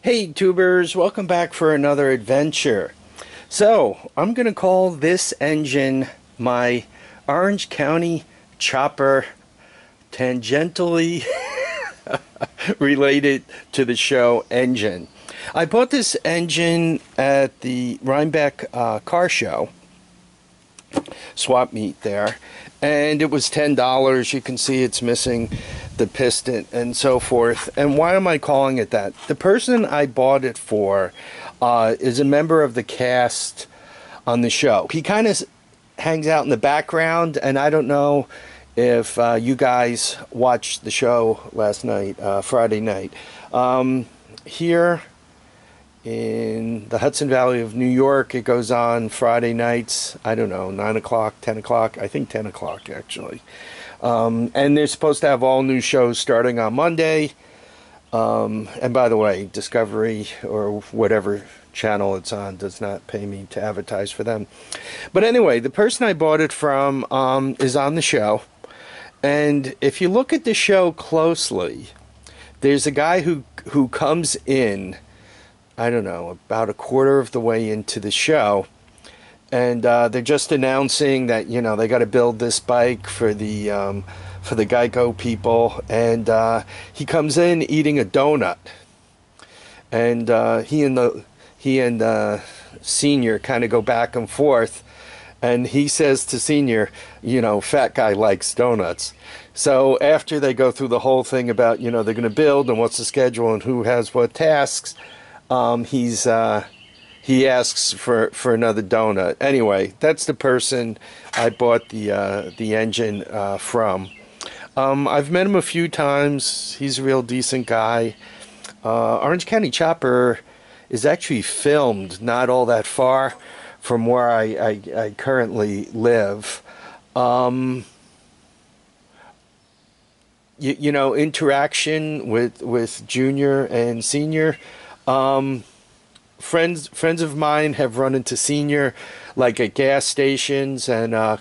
Hey tubers, welcome back for another adventure. So, I'm going to call this engine my Orange County Chopper, tangentially related to the show engine. I bought this engine at the Rhinebeck car show, swap meet there, and it was $10. You can see it's missing the piston and so forth. And why am I calling it that? The person I bought it for is a member of the cast on the show. He kind of hangs out in the background, and I don't know if you guys watched the show last night, Friday night. Here in the Hudson Valley of New York, it goes on Friday nights, I don't know, 9 o'clock, 10 o'clock, I think 10 o'clock actually. And they're supposed to have all new shows starting on Monday. And by the way, Discovery or whatever channel it's on does not pay me to advertise for them. But anyway, the person I bought it from is on the show. And if you look at the show closely, there's a guy who comes in, I don't know, about a quarter of the way into the show, and they're just announcing that, you know, they got to build this bike for the Geico people, and he comes in eating a donut, and he and Senior kind of go back and forth, and he says to Senior, you know, fat guy likes donuts. So after they go through the whole thing about, you know, they're going to build and what's the schedule and who has what tasks, he asks for another donut. Anyway, that's the person I bought the engine from. I've met him a few times. He's a real decent guy. Orange County Chopper is actually filmed not all that far from where I currently live. You know, interaction with Junior and Senior. Friends of mine have run into Senior like at gas stations, and a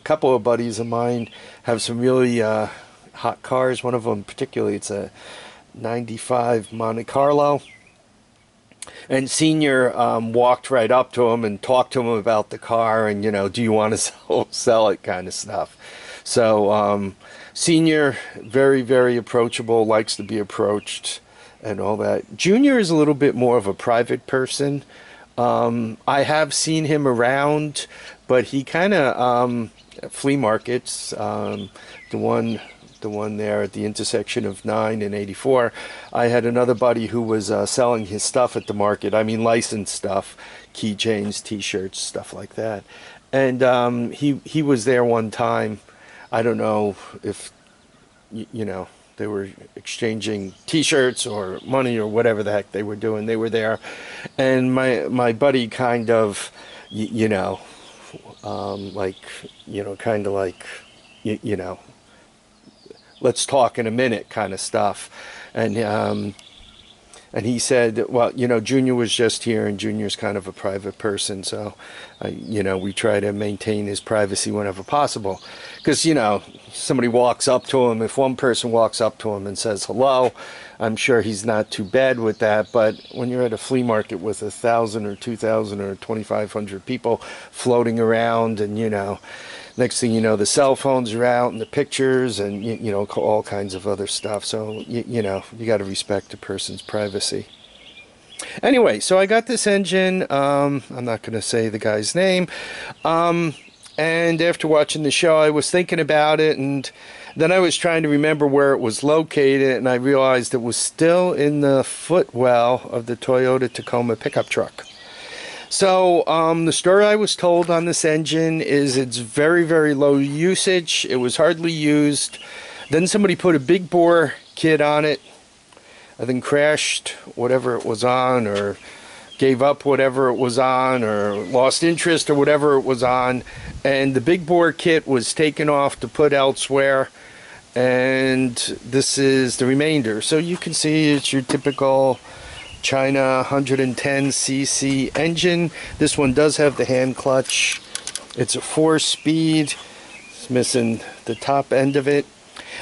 couple of buddies of mine have some really hot cars. One of them particularly, it's a 95 Monte Carlo, and Senior walked right up to him and talked to him about the car, and, you know, do you want to sell it kind of stuff. So Senior, very, very approachable, likes to be approached and all that. Junior is a little bit more of a private person. I have seen him around, but he kind of flea markets, the one there at the intersection of 9 and 84. I had another buddy who was selling his stuff at the market. I mean, licensed stuff, keychains, t-shirts, stuff like that. And he was there one time. I don't know if you know, they were exchanging t-shirts or money or whatever the heck they were doing. They were there, and my buddy kind of, you know, like, you know, kind of like, you know, let's talk in a minute kind of stuff. And he said, well, you know, Junior was just here, and Junior's kind of a private person, so, you know, we try to maintain his privacy whenever possible. Because, you know, somebody walks up to him, if one person walks up to him and says hello, I'm sure he's not too bad with that. But when you're at a flea market with 1,000 or 2,000 or 2,500 people floating around, and, you know, next thing you know, the cell phones are out and the pictures and, you know, all kinds of other stuff. So, you know, you got to respect a person's privacy. Anyway, so I got this engine. I'm not going to say the guy's name. And after watching the show, I was thinking about it, and then I was trying to remember where it was located, and I realized it was still in the footwell of the Toyota Tacoma pickup truck. So the story I was told on this engine is it's very, very low usage. It was hardly used. Then somebody put a big bore kit on it, and then crashed whatever it was on, or gave up whatever it was on, or lost interest or whatever it was on, and the big bore kit was taken off to put elsewhere, and this is the remainder. So you can see it's your typical China 110cc engine. This one does have the hand clutch. It's a 4-speed. It's missing the top end of it.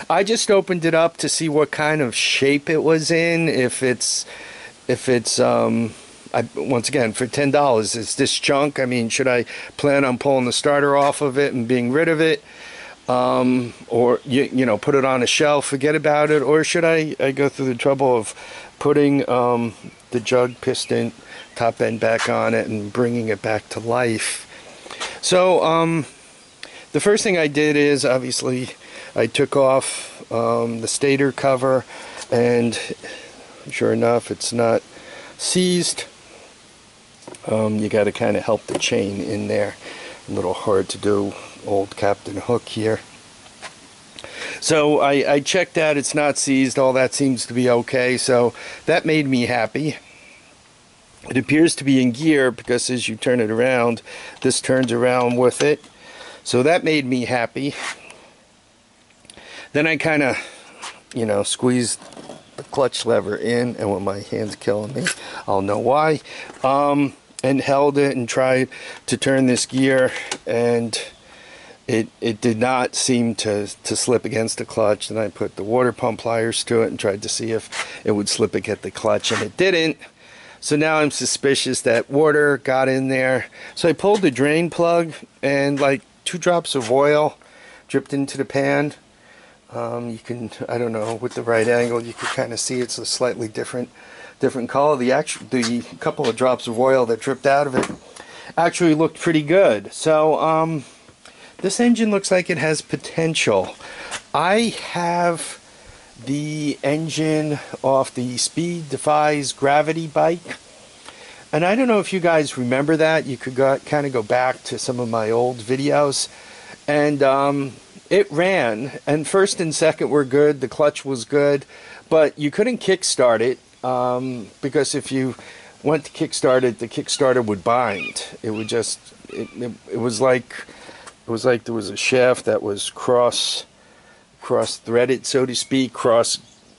I just opened it up to see what kind of shape it was in, if it's if it's once again, for $10, is this junk? I mean, should I plan on pulling the starter off of it and being rid of it? Or you know, put it on a shelf, forget about it? Or should I go through the trouble of putting the jug piston top end back on it and bringing it back to life? So the first thing I did is, obviously, I took off the stator cover, and sure enough, it's not seized. You got to kind of help the chain in there. A little hard to do, old Captain Hook here. So I checked out, it's not seized, all that seems to be okay, so that made me happy. It appears to be in gear, because as you turn it around, this turns around with it. So that made me happy. Then I kind of, you know, squeezed the clutch lever in, and when my hand's killing me, I'll know why. And held it and tried to turn this gear, and it did not seem to slip against the clutch. And I put the water pump pliers to it and tried to see if it would slip against the clutch, and it didn't. So now I'm suspicious that water got in there. So I pulled the drain plug, and like 2 drops of oil dripped into the pan. You can, I don't know, with the right angle, you can kind of see it's a slightly different color. The couple of drops of oil that dripped out of it actually looked pretty good. So this engine looks like it has potential. I have the engine off the Speed Defies Gravity bike, and I don't know if you guys remember that. You could kind of go back to some of my old videos, and it ran, and first and second were good, the clutch was good, but you couldn't kickstart it, because if you went to kickstart it, the Kickstarter would bind. It would just, it was like there was a shaft that was cross-threaded, so to speak,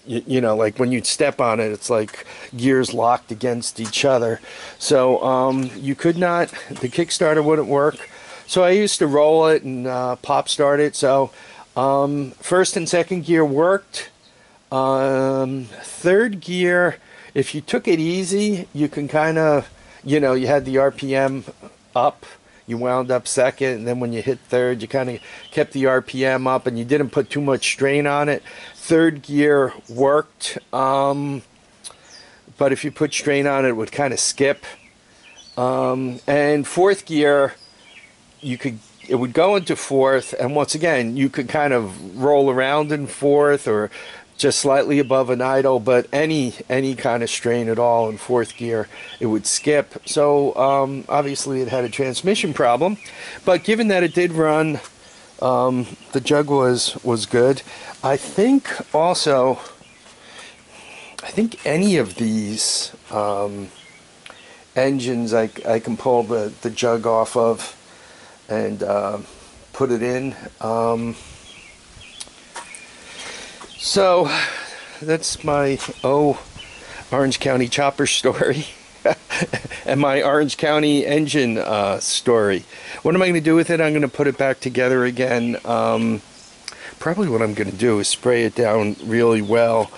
you know, like when you'd step on it, it's like gears locked against each other. So you could not, the Kickstarter wouldn't work. So I used to roll it and pop start it. So first and second gear worked. Third gear, if you took it easy, you can kind of, you know, you had the RPM up. You wound up second, and then when you hit third, you kind of kept the RPM up, and you didn't put too much strain on it. Third gear worked, but if you put strain on it, it would kind of skip. And fourth gear, it would go into fourth, and once again, you could kind of roll around in fourth, or just slightly above an idle, but any kind of strain at all in fourth gear, it would skip. So obviously it had a transmission problem, but given that it did run, the jug was good. I think also, any of these engines I can pull the jug off of and put it in. So that's my Orange County chopper story and my Orange County engine story. What am I going to do with it? I'm going to put it back together again. Probably what I'm going to do is spray it down really well.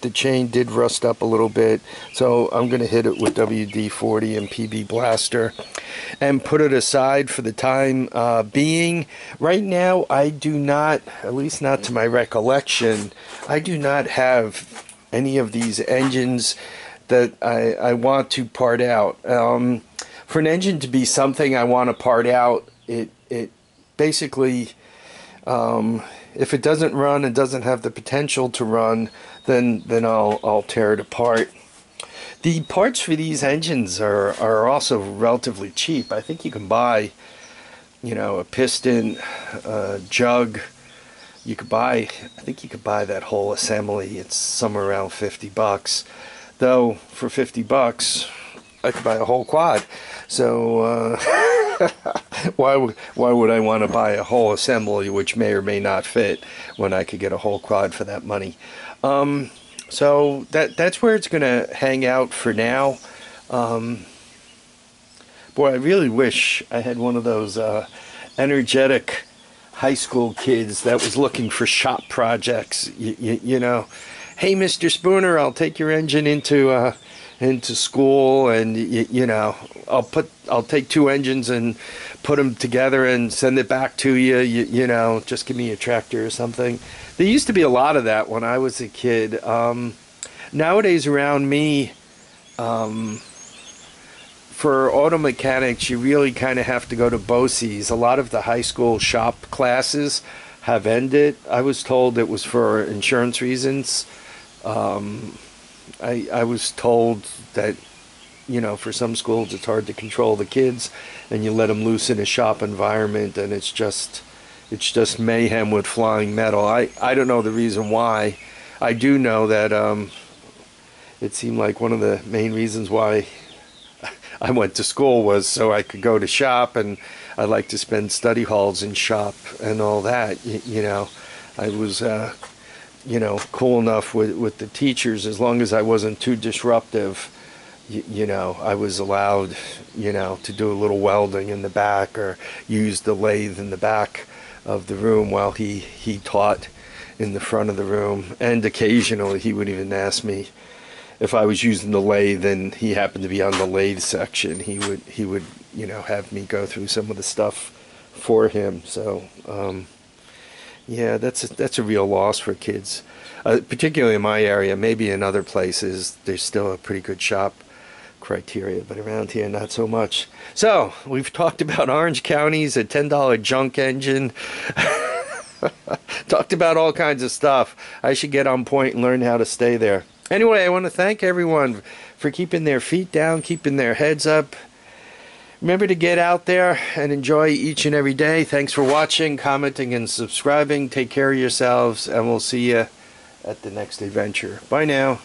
The chain did rust up a little bit, so I'm going to hit it with WD-40 and PB Blaster and put it aside for the time being. Right now, I do not, at least not to my recollection, I do not have any of these engines that I want to part out. For an engine to be something I want to part out, it basically, if it doesn't run and doesn't have the potential to run, then I'll tear it apart. The parts for these engines are also relatively cheap. I think you can buy, you know, a piston, a jug. I think you could buy that whole assembly. It's somewhere around $50. Though for $50, I could buy a whole quad. So why would I want to buy a whole assembly which may or may not fit when I could get a whole quad for that money? So that's where it's gonna hang out for now. Boy, I really wish I had one of those energetic high school kids that was looking for shop projects. You know, hey, Mr. Spooner, I'll take your engine into school, and you know, I'll take two engines and put them together and send it back to you. You know, just give me a tractor or something. There used to be a lot of that when I was a kid. Nowadays around me, for auto mechanics, you really kind of have to go to BOCES. A lot of the high school shop classes have ended. I was told it was for insurance reasons. I was told that, you know, for some schools it's hard to control the kids, and you let them loose in a shop environment, and it's just mayhem with flying metal. I don't know the reason why. I do know that it seemed like one of the main reasons why I went to school was so I could go to shop, and I like to spend study halls in shop and all that. You know, I was you know, cool enough with the teachers, as long as I wasn't too disruptive. You know, I was allowed, you know, to do a little welding in the back or use the lathe in the back of the room while he taught in the front of the room. And occasionally he would even ask me if I was using the lathe and he happened to be on the lathe section, he would you know, have me go through some of the stuff for him. So yeah, that's a real loss for kids, particularly in my area. Maybe in other places there's still a pretty good shop criteria, but around here not so much. So we've talked about Orange County's a $10 junk engine. Talked about all kinds of stuff. I should get on point and learn how to stay there. Anyway, I want to thank everyone for keeping their feet down, keeping their heads up. Remember to get out there and enjoy each and every day. Thanks for watching, commenting, and subscribing. Take care of yourselves, and we'll see you at the next adventure. Bye now.